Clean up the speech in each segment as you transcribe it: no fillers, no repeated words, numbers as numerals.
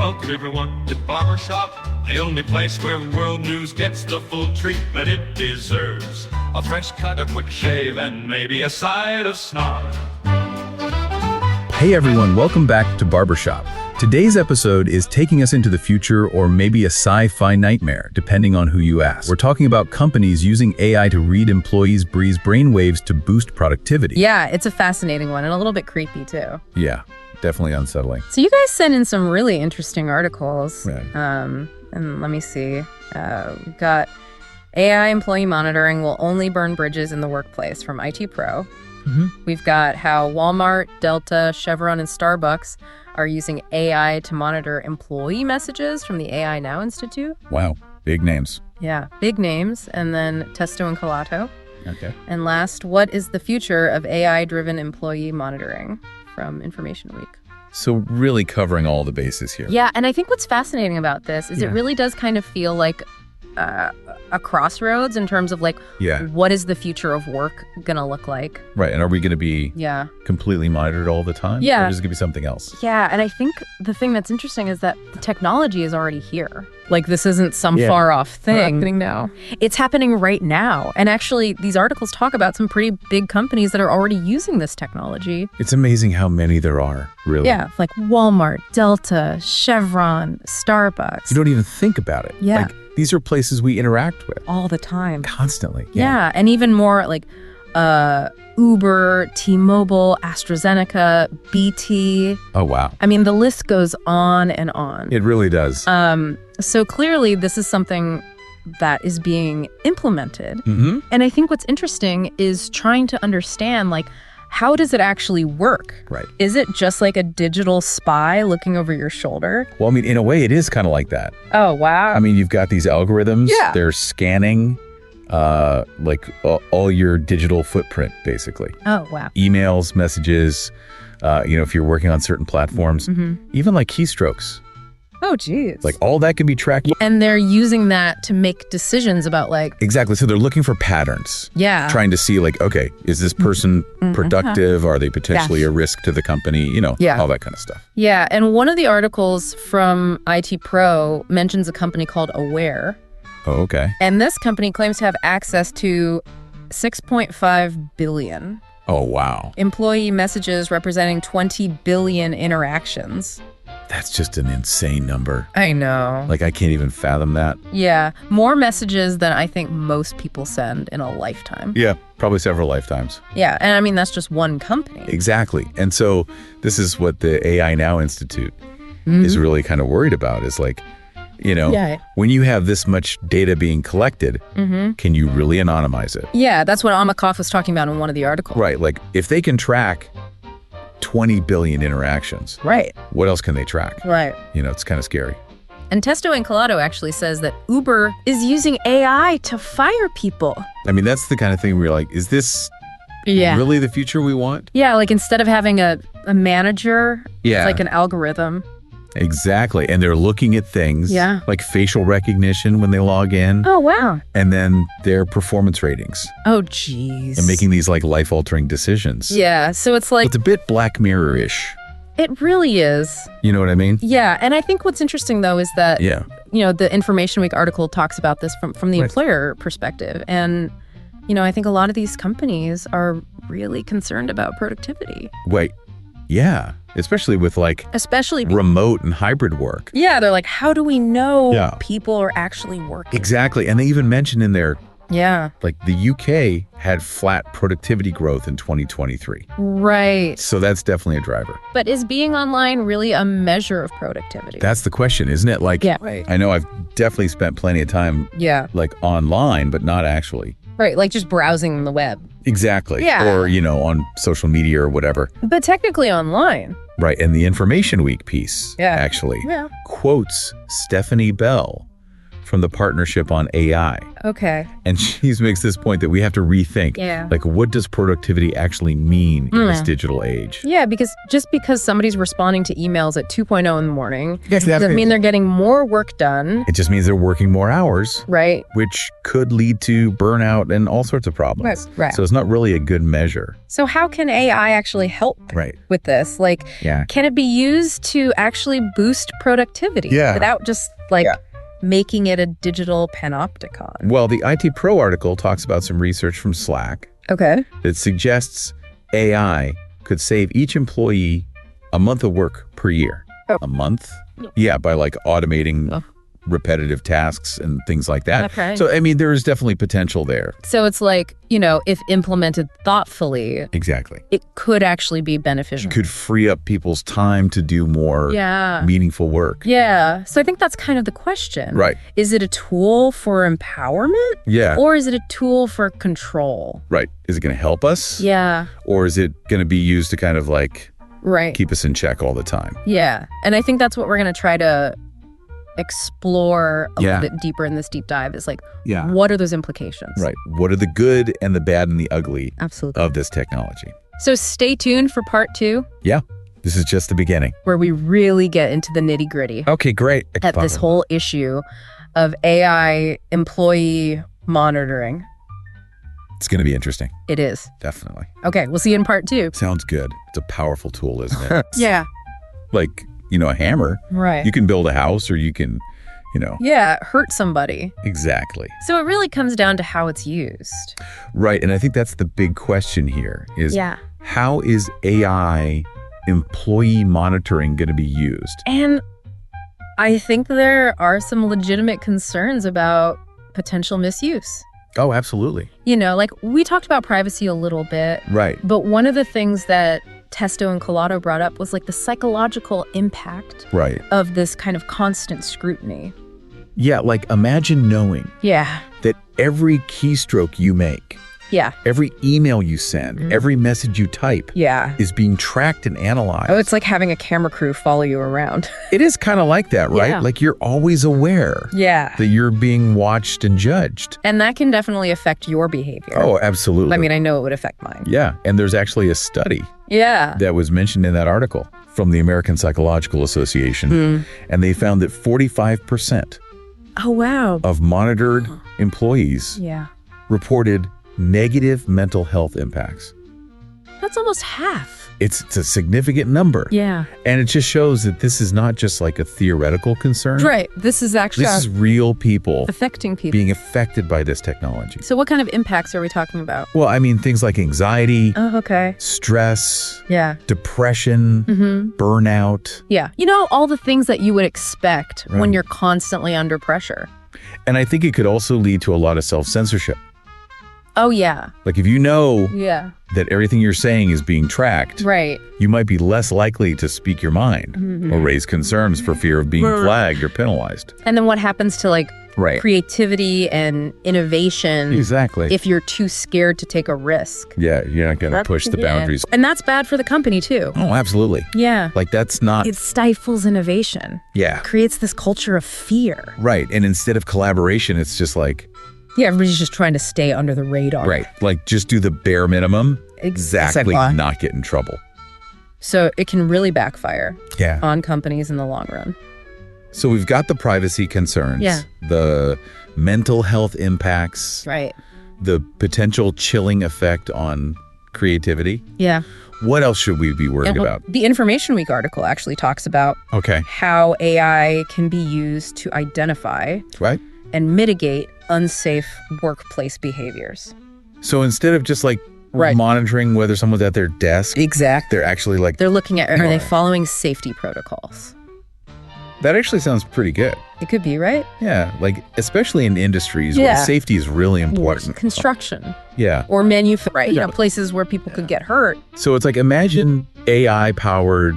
Welcome everyone to Barbershop, the only place where world news gets the full treatment it deserves. A fresh cut, a quick shave, and maybe a side of snarl. Hey everyone, welcome back to Barbershop. Today's episode is taking us into the future or maybe a sci-fi nightmare, depending on who you ask. We're talking about companies using AI to read employees' brainwaves to boost productivity. Yeah, it's a fascinating one and a little bit creepy too. Yeah, definitely unsettling. So you guys sent in some really interesting articles. Right. And let me see. We've got AI employee monitoring will only burn bridges in the workplace from IT Pro. We've got how Walmart, Delta, Chevron, and Starbucks are using AI to monitor employee messages from the AI Now Institute. Wow, big names. Yeah, big names. And then Testo and Calato. Okay. And last, what is the future of AI-driven employee monitoring from Information Week? So really covering all the bases here. Yeah, and I think what's fascinating about this is it really does kind of feel like a crossroads in terms of what is the future of work gonna look like? Right, and are we gonna be completely monitored all the time? Yeah. Or is it gonna be something else? Yeah, and I think the thing that's interesting is that the technology is already here. Like, this isn't some far off thing. Happening now. It's happening right now. And actually, these articles talk about some pretty big companies that are already using this technology. It's amazing how many there are, really. Yeah, like Walmart, Delta, Chevron, Starbucks. You don't even think about it. Yeah. Like, these are places we interact with. All the time. Constantly. Yeah, and even more like Uber, T-Mobile, AstraZeneca, BT. Oh, wow. I mean, the list goes on and on. It really does. So clearly, this is something that is being implemented. Mm-hmm. And I think what's interesting is trying to understand, how does it actually work? Right. Is it just like a digital spy looking over your shoulder? Well, I mean, in a way, it is kind of like that. Oh, wow. I mean, you've got these algorithms. Yeah. They're scanning all your digital footprint, basically. Oh, wow. Emails, messages, if you're working on certain platforms, even like keystrokes. Oh, geez. Like all that can be tracked. And they're using that to make decisions about Exactly. So they're looking for patterns. Yeah. Trying to see okay, is this person productive? Are they potentially a risk to the company? All that kind of stuff. Yeah. And one of the articles from IT Pro mentions a company called Aware. Oh, okay. And this company claims to have access to 6.5 billion Oh, wow. employee messages representing 20 billion interactions. That's just an insane number. I know. I can't even fathom that. Yeah. More messages than I think most people send in a lifetime. Yeah, probably several lifetimes. Yeah. And I mean, that's just one company. Exactly. And so this is what the AI Now Institute is really kind of worried about is when you have this much data being collected, can you really anonymize it? Yeah. That's what Amakov was talking about in one of the articles. Right. If they can track 20 billion interactions, Right. what else can they track? Right. It's kind of scary. And Testo and Calato actually says that Uber is using AI to fire people. I mean, that's the kind of thing where you're is this really the future we want? Yeah, instead of having a manager, Yeah. it's like an algorithm. Exactly. And they're looking at things like facial recognition when they log in. Oh, wow. And then their performance ratings Oh, geez. and making these life-altering decisions. Yeah, so it's It's a bit Black Mirror-ish. it really is. You know what I mean? Yeah, and I think what's interesting, though, is that, Yeah. the Information Week article talks about this from the employer perspective. And, I think a lot of these companies are really concerned about productivity. Wait. Yeah. Especially with Especially remote and hybrid work. Yeah, they're how do we know Yeah. people are actually working? Exactly. And they even mentioned in there, Yeah. the UK had flat productivity growth in 2023. Right. So that's definitely a driver. But is being online really a measure of productivity? That's the question, isn't it? Yeah. I know I've definitely spent plenty of time Yeah. online, but not actually. Right, just browsing the web. Exactly. Yeah. Or, on social media or whatever. But technically online. Right. And the Information Week piece actually Yeah. quotes Stephanie Bell from the Partnership on AI. Okay. And she makes this point that we have to rethink, like, what does productivity actually mean in this digital age? Yeah, because just because somebody's responding to emails at 2:00 in the morning Exactly. doesn't mean they're getting more work done. It just means they're working more hours, Right. which could lead to burnout and all sorts of problems. Right. So it's not really a good measure. So how can AI actually help with this? Like, can it be used to actually boost productivity without just making it a digital panopticon? Well, the IT Pro article talks about some research from Slack that suggests AI could save each employee a month of work per year. A month? Yeah, by like automating repetitive tasks and things like that. Okay. So, I mean, there is definitely potential there. So it's like, if implemented thoughtfully, Exactly. it could actually be beneficial. Could free up people's time to do more meaningful work. Yeah. So I think that's kind of the question. Right. Is it a tool for empowerment? Yeah. Or is it a tool for control? Right. Is it going to help us? Yeah. Or is it going to be used to kind of like keep us in check all the time? Yeah. And I think that's what we're going to try to explore a little bit deeper in this deep dive is like, what are those implications? Right. What are the good and the bad and the ugly of this technology? So stay tuned for part 2. Yeah. This is just the beginning. Where we really get into the nitty gritty. Okay, great. At this whole issue of AI employee monitoring. It's going to be interesting. It is. Definitely. Okay, we'll see you in part 2. Sounds good. It's a powerful tool, isn't it? Yeah. Like, a hammer. Right. You can build a house or you can, hurt somebody. Exactly. So it really comes down to how it's used. Right. And I think that's the big question here is how is AI employee monitoring going to be used? And I think there are some legitimate concerns about potential misuse. Oh, absolutely. Like we talked about privacy a little bit. Right. But one of the things that Testo and Collado brought up was like the psychological impact of this kind of constant scrutiny. Yeah, like imagine knowing that every keystroke you make, every email you send, every message you type is being tracked and analyzed. Oh, it's like having a camera crew follow you around. It is kind of like that, right? Like you're always aware that you're being watched and judged. And that can definitely affect your behavior. Oh, absolutely. I mean, I know it would affect mine. Yeah, and there's actually a study that was mentioned in that article from the American Psychological Association, and they found that 45% of monitored employees reported negative mental health impacts. That's almost half. It's a significant number. Yeah. And it just shows that this is not just like a theoretical concern. Right. This is actually real people affecting people being affected by this technology. So what kind of impacts are we talking about? Well, I mean, things like anxiety, stress, depression, burnout. Yeah. All the things that you would expect when you're constantly under pressure. And I think it could also lead to a lot of self-censorship. Oh, yeah. Like if you know that everything you're saying is being tracked, you might be less likely to speak your mind or raise concerns for fear of being flagged or penalized. And then what happens to like creativity and innovation if you're too scared to take a risk? Yeah, you're not going to push the boundaries. And that's bad for the company too. Oh, absolutely. Yeah. Like that's not... It stifles innovation. Yeah. It creates this culture of fear. Right. And instead of collaboration, it's just like... Yeah, everybody's just trying to stay under the radar. Right. Like just do the bare minimum. Exactly. Not get in trouble. So it can really backfire on companies in the long run. So we've got the privacy concerns, the mental health impacts, the potential chilling effect on creativity. Yeah. What else should we be worried about? The Information Week article actually talks about how AI can be used to identify and mitigate unsafe workplace behaviors. So instead of just like monitoring whether someone's at their desk, they're actually like... They're looking at, are they following safety protocols? That actually sounds pretty good. It could be, right? Yeah, like especially in industries where safety is really important. Construction. Yeah. Or manufacturing, places where people could get hurt. So it's like imagine AI-powered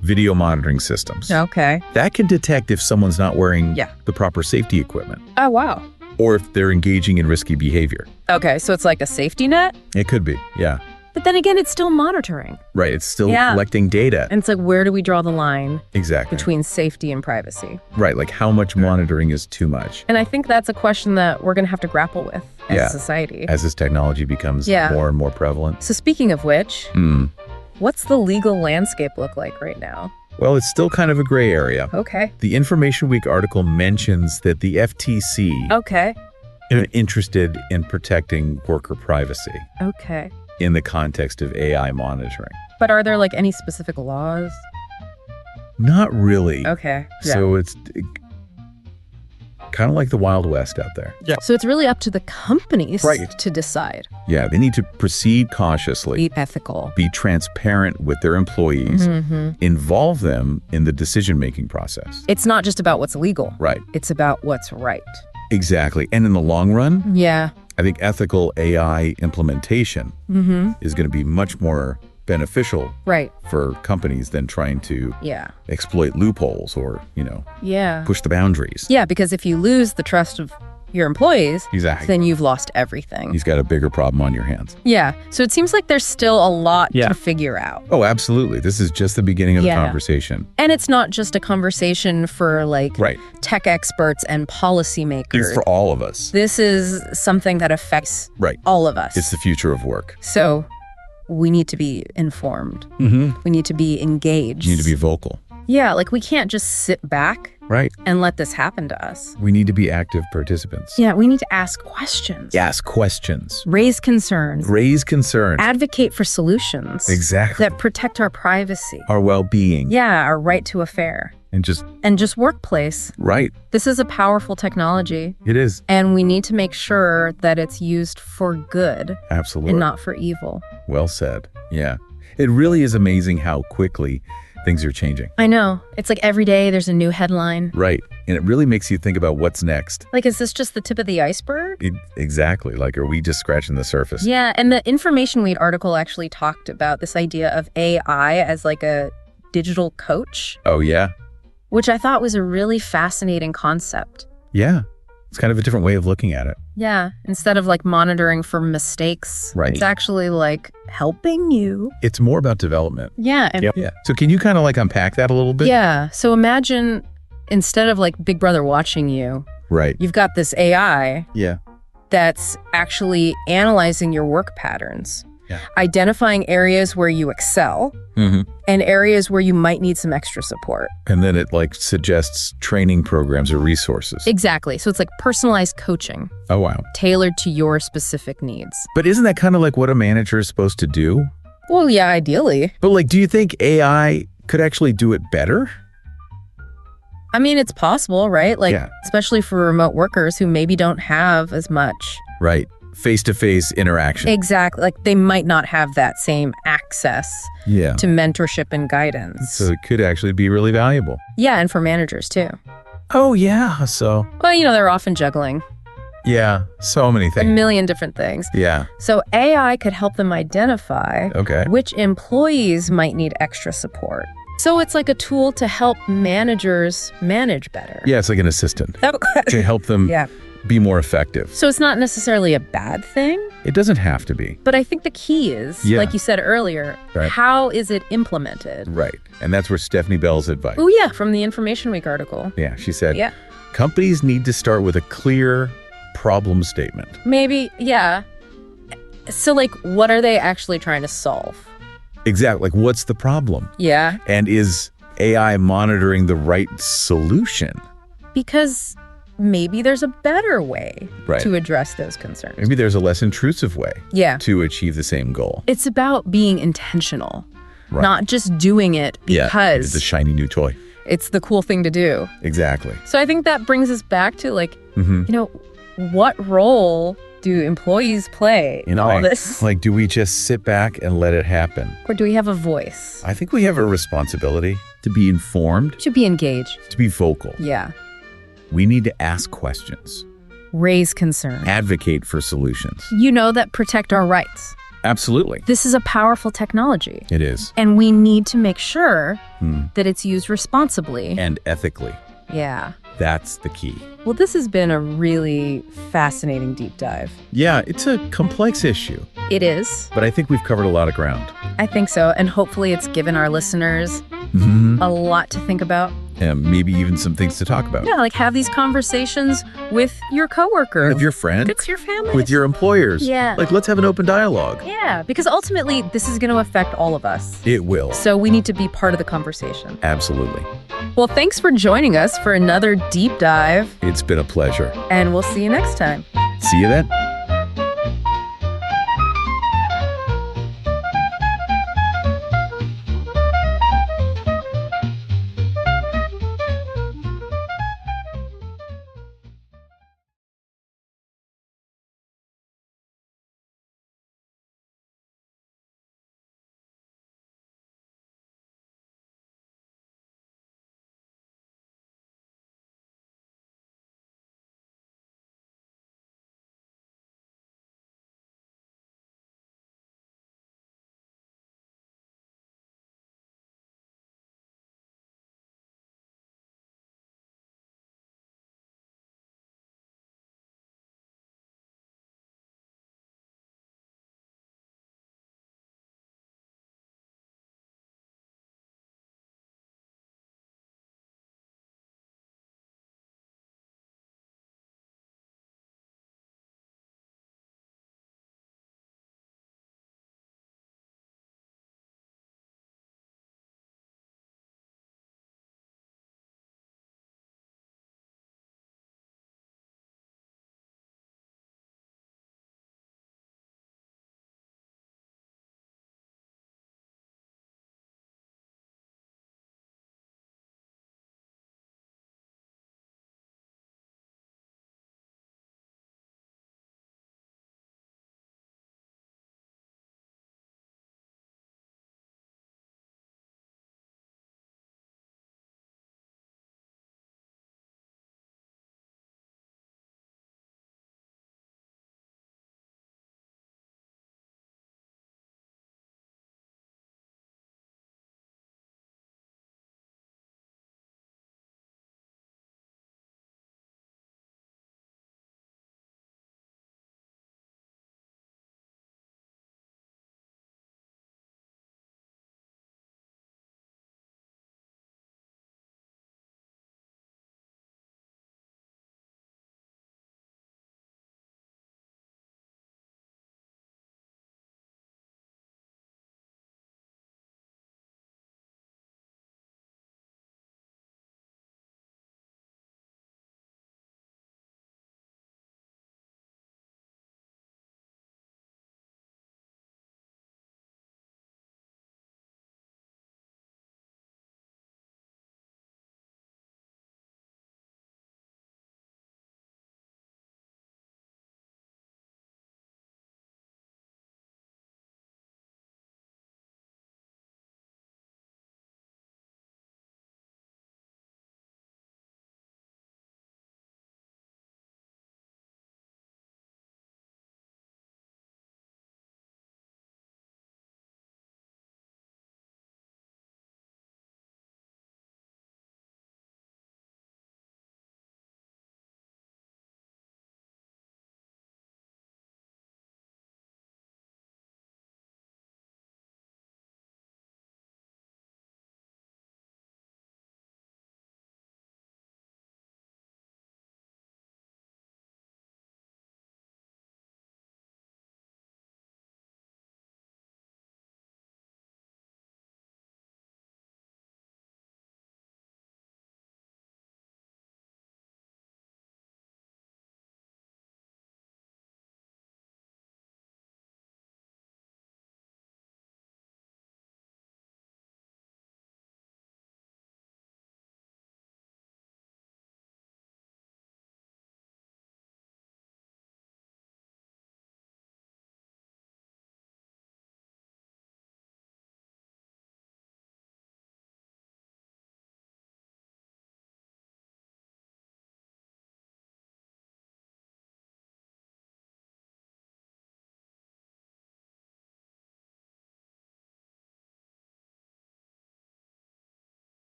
video monitoring systems. Okay. That can detect if someone's not wearing the proper safety equipment. Oh, wow. Or if they're engaging in risky behavior. Okay, so it's like a safety net? It could be, yeah. But then again, it's still monitoring. Right. It's still collecting data. And it's like, where do we draw the line Exactly. between safety and privacy? Right. Like how much monitoring is too much? And I think that's a question that we're going to have to grapple with as a society. As this technology becomes more and more prevalent. So speaking of which, what's the legal landscape look like right now? Well, it's still kind of a gray area. Okay. The Information Week article mentions that the FTC are interested in protecting worker privacy Okay. in the context of AI monitoring. But are there like any specific laws? Not really. Okay. So it's kind of like the Wild West out there. Yeah. So it's really up to the companies to decide. Yeah, they need to proceed cautiously, Be ethical. be transparent with their employees, involve them in the decision-making process. It's not just about what's legal. Right. It's about what's right. Exactly. And in the long run, Yeah. I think ethical AI implementation is going to be much more beneficial Right. for companies than trying to Yeah. exploit loopholes or, Yeah. push the boundaries. Yeah, because if you lose the trust of your employees, Exactly. then you've lost everything. You've got a bigger problem on your hands. Yeah. So it seems like there's still a lot to figure out. Oh, absolutely. This is just the beginning of the conversation. And it's not just a conversation for like tech experts and policymakers. It's for all of us. This is something that affects all of us. It's the future of work. So we need to be informed. We need to be engaged. You need to be vocal. Yeah, like we can't just sit back Right. and let this happen to us. We need to be active participants. Yeah, we need to ask questions. Ask questions. Raise concerns. Raise concerns. Advocate for solutions. Exactly. That protect our privacy. Our well-being. Yeah, our right to a fair. And just workplace. Right. This is a powerful technology. It is. And we need to make sure that it's used for good. Absolutely. And not for evil. Well said. Yeah. It really is amazing how quickly things are changing. I know. It's like every day there's a new headline. Right. And it really makes you think about what's next. Like, is this just the tip of the iceberg? Exactly. Like, are we just scratching the surface? Yeah. And the Information Week article actually talked about this idea of AI as like a digital coach. Oh, yeah. Which I thought was a really fascinating concept. Yeah. It's kind of a different way of looking at it. Yeah. Instead of like monitoring for mistakes, it's actually like helping you. It's more about development. Yeah. And Yeah. So can you kind of like unpack that a little bit? Yeah. So imagine instead of like Big Brother watching you, you've got this AI that's actually analyzing your work patterns, identifying areas where you excel and areas where you might need some extra support. And then it like suggests training programs or resources. Exactly. So it's like personalized coaching. Oh, wow. Tailored to your specific needs. But isn't that kind of like what a manager is supposed to do? Well, yeah, ideally. But like, do you think AI could actually do it better? I mean, it's possible, right? Like, especially for remote workers who maybe don't have as much. Right. Face-to-face interaction. Exactly. Like they might not have that same access to mentorship and guidance. So it could actually be really valuable. Yeah, and for managers too. Oh, yeah. So. Well, they're often juggling. Yeah, so many things. A million different things. Yeah. So AI could help them identify which employees might need extra support. So it's like a tool to help managers manage better. Yeah, it's like an assistant to help them be more effective. So it's not necessarily a bad thing. It doesn't have to be. But I think the key is, like you said earlier, how is it implemented? Right. And that's where Stephanie Bell's advice. Oh, yeah, from the Information Week article. Yeah, she said, companies need to start with a clear problem statement. Maybe, yeah. So, like, what are they actually trying to solve? Exactly. Like, what's the problem? Yeah. And is AI monitoring the right solution? Because maybe there's a better way to address those concerns. Maybe there's a less intrusive way to achieve the same goal. It's about being intentional, not just doing it because it's a shiny new toy. It's the cool thing to do. Exactly. So I think that brings us back to like, what role do employees play in all this? Like, do we just sit back and let it happen? Or do we have a voice? I think we have a responsibility to be informed. To be engaged. To be vocal. Yeah. We need to ask questions. Raise concern. Advocate for solutions. That protect our rights. Absolutely. This is a powerful technology. It is. And we need to make sure that it's used responsibly. And ethically. Yeah. That's the key. Well, this has been a really fascinating deep dive. Yeah, it's a complex issue, It is. but I think we've covered a lot of ground. I think so. And hopefully it's given our listeners a lot to think about. And maybe even some things to talk about. Yeah, like have these conversations with your coworker. With your friends. With your family. With your employers. Yeah. Like, let's have an open dialogue. Yeah, because ultimately this is going to affect all of us. It will. So we need to be part of the conversation. Absolutely. Well, thanks for joining us for another deep dive, It's been a pleasure. and we'll see you next time. See you then.